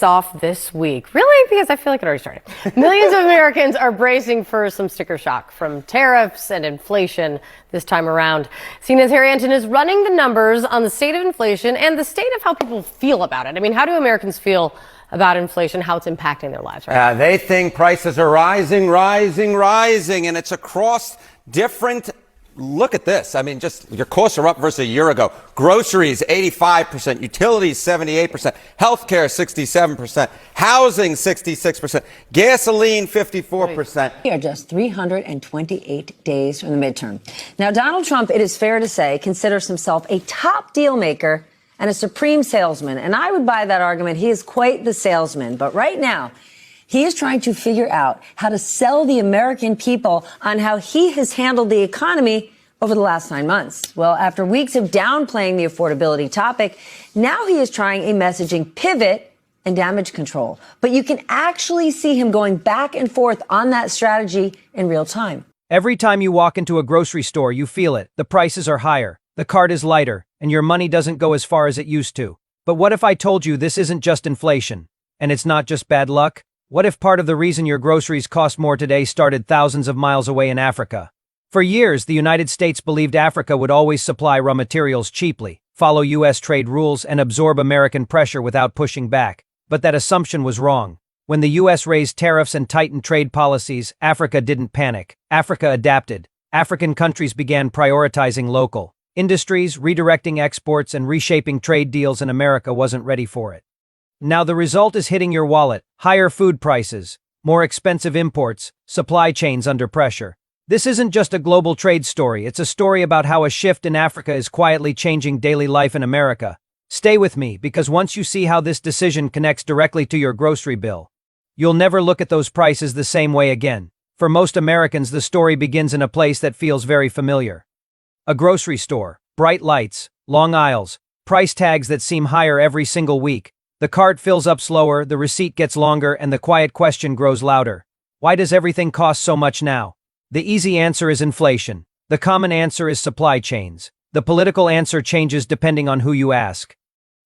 Off this week. Really? Because I feel like it already started. Millions of Americans are bracing for some sticker shock from tariffs and inflation this time around. CNN's Harry Anton is running the numbers on the state of inflation and the state of how people feel about it. I mean, how do Americans feel about inflation, how it's impacting their lives, right? They think prices are rising, and it's across different. Look at this. I mean, just your costs are up versus a year ago. Groceries, 85%. Utilities, 78%. Healthcare, 67%. Housing, 66%. Gasoline, 54%. We are just 328 days from the midterm. Now, Donald Trump, it is fair to say, considers himself a top deal maker and a supreme salesman. And I would buy that argument. He is quite the salesman. But right now, he is trying to figure out how to sell the American people on how he has handled the economy over the last 9 months. Well, after weeks of downplaying the affordability topic, now he is trying a messaging pivot and damage control. But you can actually see him going back and forth on that strategy in real time. Every time you walk into a grocery store, you feel it. The prices are higher, the cart is lighter, and your money doesn't go as far as it used to. But what if I told you this isn't just inflation, and it's not just bad luck? What if part of the reason your groceries cost more today started thousands of miles away in Africa? For years, the United States believed Africa would always supply raw materials cheaply, follow U.S. trade rules, and absorb American pressure without pushing back. But that assumption was wrong. When the U.S. raised tariffs and tightened trade policies, Africa didn't panic. Africa adapted. African countries began prioritizing local industries, redirecting exports, and reshaping trade deals, and America wasn't ready for it. Now the result is hitting your wallet. Higher food prices, more expensive imports, supply chains under pressure. This isn't just a global trade story, it's a story about how a shift in Africa is quietly changing daily life in America. Stay with me, because once you see how this decision connects directly to your grocery bill, you'll never look at those prices the same way again. For most Americans, the story begins in a place that feels very familiar. A grocery store, bright lights, long aisles, price tags that seem higher every single week. The cart fills up slower, the receipt gets longer, and the quiet question grows louder. Why does everything cost so much now? The easy answer is inflation. The common answer is supply chains. The political answer changes depending on who you ask.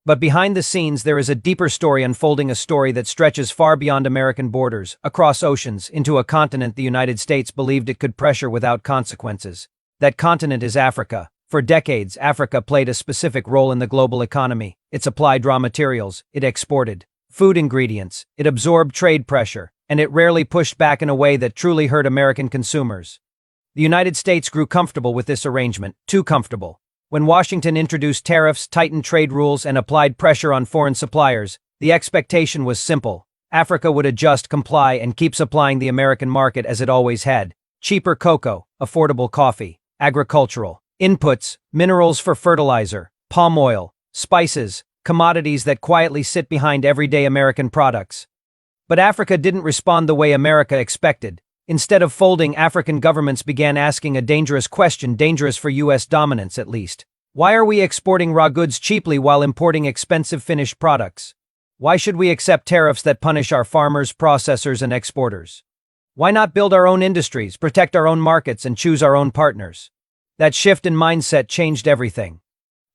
But behind the scenes, there is a deeper story unfolding, a story that stretches far beyond American borders, across oceans, into a continent the United States believed it could pressure without consequences. That continent is Africa. For decades, Africa played a specific role in the global economy. It supplied raw materials, it exported food ingredients, it absorbed trade pressure, and it rarely pushed back in a way that truly hurt American consumers. The United States grew comfortable with this arrangement, too comfortable. When Washington introduced tariffs, tightened trade rules, and applied pressure on foreign suppliers, the expectation was simple. Africa would adjust, comply, and keep supplying the American market as it always had. Cheaper cocoa, affordable coffee, agricultural inputs, minerals for fertilizer, palm oil, spices, commodities that quietly sit behind everyday American products. But Africa didn't respond the way America expected. Instead of folding, African governments began asking a dangerous question, dangerous for U.S. dominance at least. Why are we exporting raw goods cheaply while importing expensive finished products? Why should we accept tariffs that punish our farmers, processors, and exporters? Why not build our own industries, protect our own markets, and choose our own partners? That shift in mindset changed everything.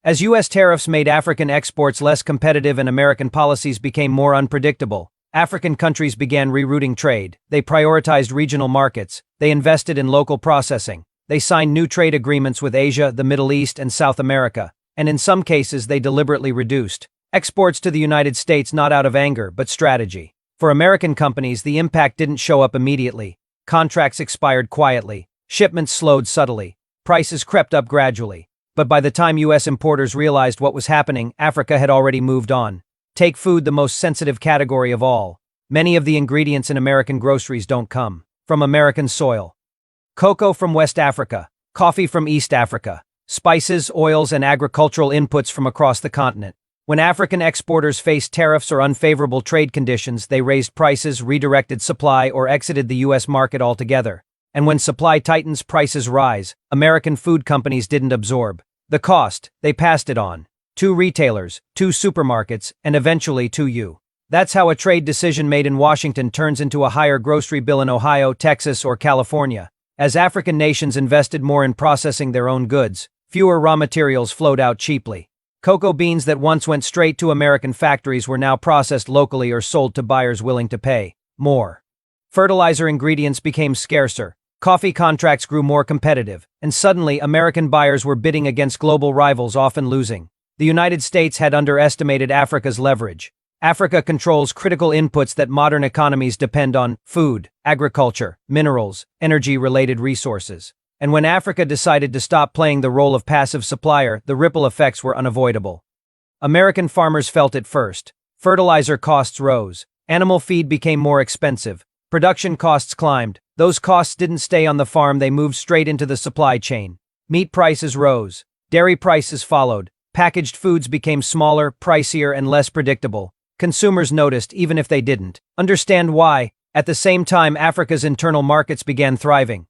As U.S. tariffs made African exports less competitive and American policies became more unpredictable, African countries began rerouting trade. They prioritized regional markets. They invested in local processing. They signed new trade agreements with Asia, the Middle East, and South America. And in some cases, they deliberately reduced exports to the United States, not out of anger, but strategy. For American companies, the impact didn't show up immediately. Contracts expired quietly. Shipments slowed subtly. Prices crept up gradually. But by the time U.S. importers realized what was happening, Africa had already moved on. Take food, the most sensitive category of all. Many of the ingredients in American groceries don't come from American soil. Cocoa from West Africa, coffee from East Africa, spices, oils, and agricultural inputs from across the continent. When African exporters faced tariffs or unfavorable trade conditions, they raised prices, redirected supply, or exited the U.S. market altogether. And when supply tightens, prices rise. American food companies didn't absorb the cost, they passed it on. To retailers, to supermarkets, and eventually to you. That's how a trade decision made in Washington turns into a higher grocery bill in Ohio, Texas, or California. As African nations invested more in processing their own goods, fewer raw materials flowed out cheaply. Cocoa beans that once went straight to American factories were now processed locally or sold to buyers willing to pay more. Fertilizer ingredients became scarcer, coffee contracts grew more competitive, and suddenly American buyers were bidding against global rivals, often losing. The United States had underestimated Africa's leverage. Africa controls critical inputs that modern economies depend on: food, agriculture, minerals, energy-related resources. And when Africa decided to stop playing the role of passive supplier, the ripple effects were unavoidable. American farmers felt it first. Fertilizer costs rose. Animal feed became more expensive. Production costs climbed. Those costs didn't stay on the farm, they moved straight into the supply chain. Meat prices rose. Dairy prices followed. Packaged foods became smaller, pricier, and less predictable. Consumers noticed, even if they didn't understand why. At the same time, Africa's internal markets began thriving.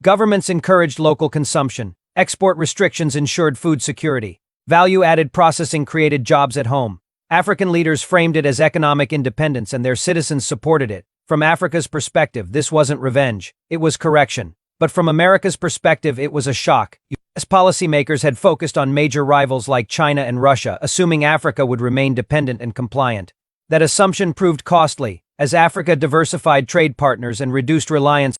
Governments encouraged local consumption. Export restrictions ensured food security. Value-added processing created jobs at home. African leaders framed it as economic independence, and their citizens supported it. From Africa's perspective, this wasn't revenge, it was correction. But from America's perspective, it was a shock. U.S. policymakers had focused on major rivals like China and Russia, assuming Africa would remain dependent and compliant. That assumption proved costly, as Africa diversified trade partners and reduced reliance